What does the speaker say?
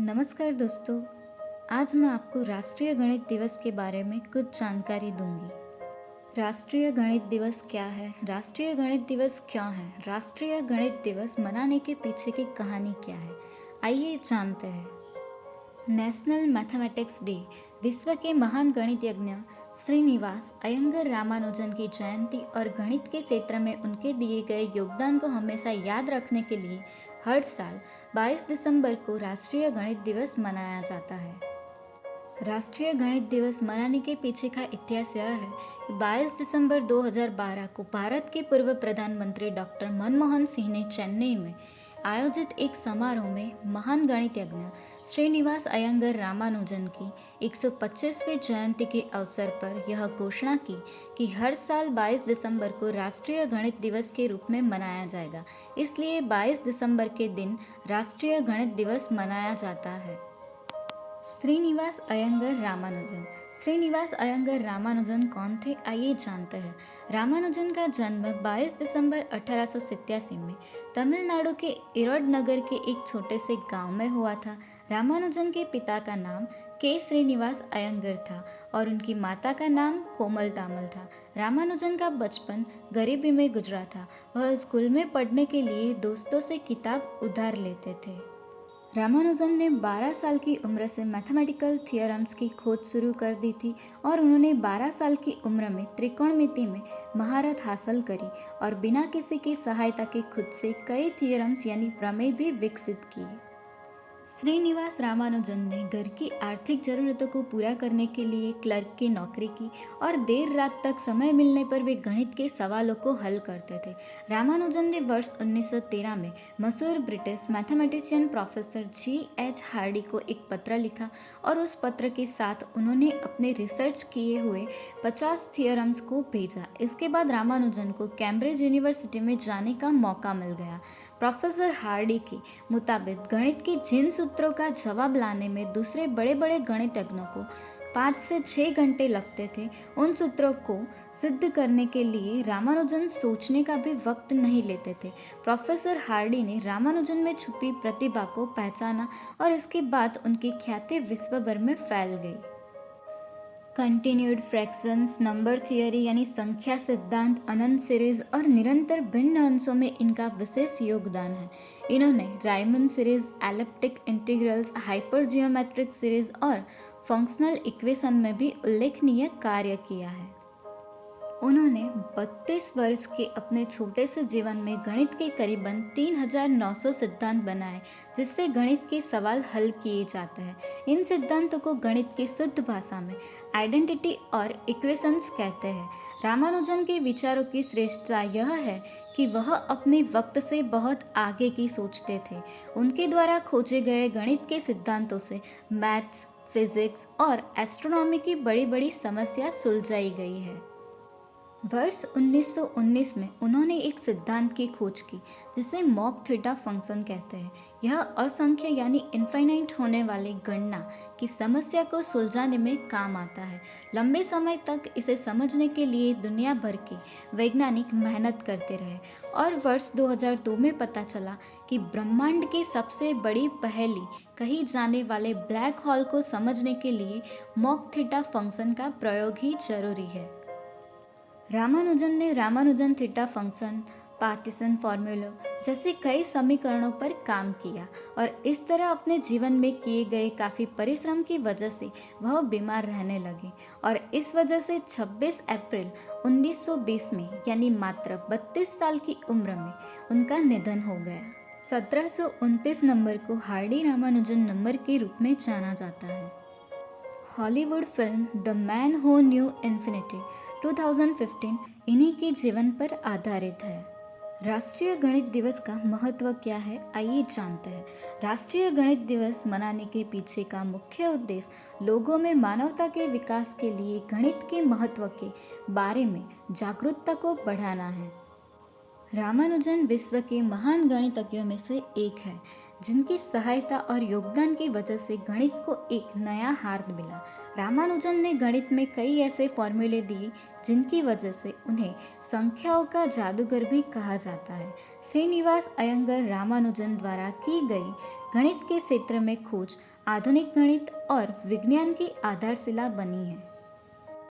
नमस्कार दोस्तों। आज मैं आपको राष्ट्रीय गणित दिवस के बारे में कुछ जानकारी दूंगी। राष्ट्रीय गणित दिवस क्या है? राष्ट्रीय गणित दिवस क्यों है? राष्ट्रीय गणित दिवस मनाने के पीछे की कहानी क्या है? आइए जानते हैं। नेशनल मैथमेटिक्स डे विश्व के महान गणितज्ञ श्रीनिवास अयंगर रामानुजन की जयंती और गणित के क्षेत्र में उनके दिए गए योगदान को हमेशा याद रखने के लिए हर साल 22 दिसंबर को राष्ट्रीय गणित दिवस मनाया जाता है। राष्ट्रीय गणित दिवस मनाने के पीछे का इतिहास यह है कि 22 दिसंबर 2012 को भारत के पूर्व प्रधानमंत्री डॉक्टर मनमोहन सिंह ने चेन्नई में आयोजित एक समारोह में महान गणितज्ञ श्रीनिवास अयंगर रामानुजन की 125वीं जयंती के अवसर पर यह घोषणा की कि हर साल 22 दिसंबर को राष्ट्रीय गणित दिवस के रूप में मनाया जाएगा। इसलिए 22 दिसंबर के दिन राष्ट्रीय गणित दिवस मनाया जाता है। श्रीनिवास अयंगर रामानुजन। श्रीनिवास अयंगर रामानुजन कौन थे, आइए जानते हैं। रामानुजन का जन्म 22 दिसंबर 1887 में तमिलनाडु के इरोड नगर के एक छोटे से गांव में हुआ था। रामानुजन के पिता का नाम के श्रीनिवास अयंगर था और उनकी माता का नाम कोमल तामल था। रामानुजन का बचपन गरीबी में गुजरा था। वह स्कूल में पढ़ने के लिए दोस्तों से किताब उधार लेते थे। रामानुजन ने 12 साल की उम्र से मैथमेटिकल थियोरम्स की खोज शुरू कर दी थी और उन्होंने 12 साल की उम्र में त्रिकोणमिति में महारत हासिल करी और बिना किसी की सहायता के खुद से कई थियोरम्स यानी प्रमेय भी विकसित किए। श्रीनिवास रामानुजन ने घर की आर्थिक ज़रूरतों को पूरा करने के लिए क्लर्क की नौकरी की और देर रात तक समय मिलने पर वे गणित के सवालों को हल करते थे। रामानुजन ने वर्ष 1913 में मशहूर British mathematician professor G.H. Hardy को एक पत्र लिखा और उस पत्र के साथ उन्होंने अपने रिसर्च किए हुए 50 थियोरम्स को भेजा। इसके बाद रामानुजन को कैम्ब्रिज यूनिवर्सिटी में जाने का मौका मिल गया। प्रोफेसर हार्डी के मुताबिक गणित के जिन सूत्रों का जवाब लाने में दूसरे बड़े बड़े गणितज्ञों को 5 से 6 घंटे लगते थे, उन सूत्रों को सिद्ध करने के लिए रामानुजन सोचने का भी वक्त नहीं लेते थे। प्रोफेसर हार्डी ने रामानुजन में छुपी प्रतिभा को पहचाना और इसके बाद उनकी ख्याति विश्व भर में फैल गई। कंटिन्यूड फ्रैक्शंस, नंबर थियरी यानी संख्या सिद्धांत, अनंत सीरीज और निरंतर भिन्न अंशों में इनका विशेष योगदान है। इन्होंने Raymond series, elliptic integrals, hyper geometric series और फंक्शनल इक्वेशन में भी उल्लेखनीय कार्य किया है। उन्होंने 32 वर्ष के अपने छोटे से जीवन में गणित के करीबन 3900 सिद्धांत बनाए जिससे गणित के सवाल हल किए जाते हैं। इन सिद्धांतों को गणित की शुद्ध भाषा में आइडेंटिटी और इक्वेशंस कहते हैं। रामानुजन के विचारों की श्रेष्ठता यह है कि वह अपने वक्त से बहुत आगे की सोचते थे। उनके द्वारा खोजे गए गणित के सिद्धांतों से मैथ्स, फिजिक्स और एस्ट्रोनॉमी की बड़ी बड़ी समस्या सुलझाई गई है। वर्ष 1919 में उन्होंने एक सिद्धांत की खोज की जिसे मॉक थीटा फंक्शन कहते हैं। यह असंख्य यानी इनफाइनाइट होने वाली गणना की समस्या को सुलझाने में काम आता है। लंबे समय तक इसे समझने के लिए दुनिया भर के वैज्ञानिक मेहनत करते रहे और वर्ष 2002 में पता चला कि ब्रह्मांड की सबसे बड़ी पहेली कही जाने वाले ब्लैक होल को समझने के लिए मॉक थीटा फंक्शन का प्रयोग ही जरूरी है। रामानुजन ने Ramanujan theta function, partition formula जैसे कई समीकरणों पर काम किया और इस तरह अपने जीवन में किए गए काफ़ी परिश्रम की वजह से वह बीमार रहने लगे और इस वजह से 26 अप्रैल 1920 में यानी मात्र 32 साल की उम्र में उनका निधन हो गया। 1729 नंबर को हार्डी रामानुजन नंबर के रूप में जाना जाता है। Hollywood film the man who new infinity 2015 इन्हीं के जीवन पर आधारित है। राष्ट्रीय गणित दिवस का महत्व क्या है, आइए जानते हैं। राष्ट्रीय गणित दिवस मनाने के पीछे का मुख्य उद्देश्य लोगों में मानवता के विकास के लिए गणित के महत्व के बारे में जागरूकता को बढ़ाना है। रामानुजन विश्व के महान गणितज्ञों में से एक है जिनकी सहायता और योगदान की वजह से गणित को एक नया हाथ मिला। रामानुजन ने गणित में कई ऐसे फॉर्मूले दिए जिनकी वजह से उन्हें संख्याओं का जादूगर भी कहा जाता है। श्रीनिवास अयंगर रामानुजन द्वारा की गई गणित के क्षेत्र में खोज आधुनिक गणित और विज्ञान की आधारशिला बनी है।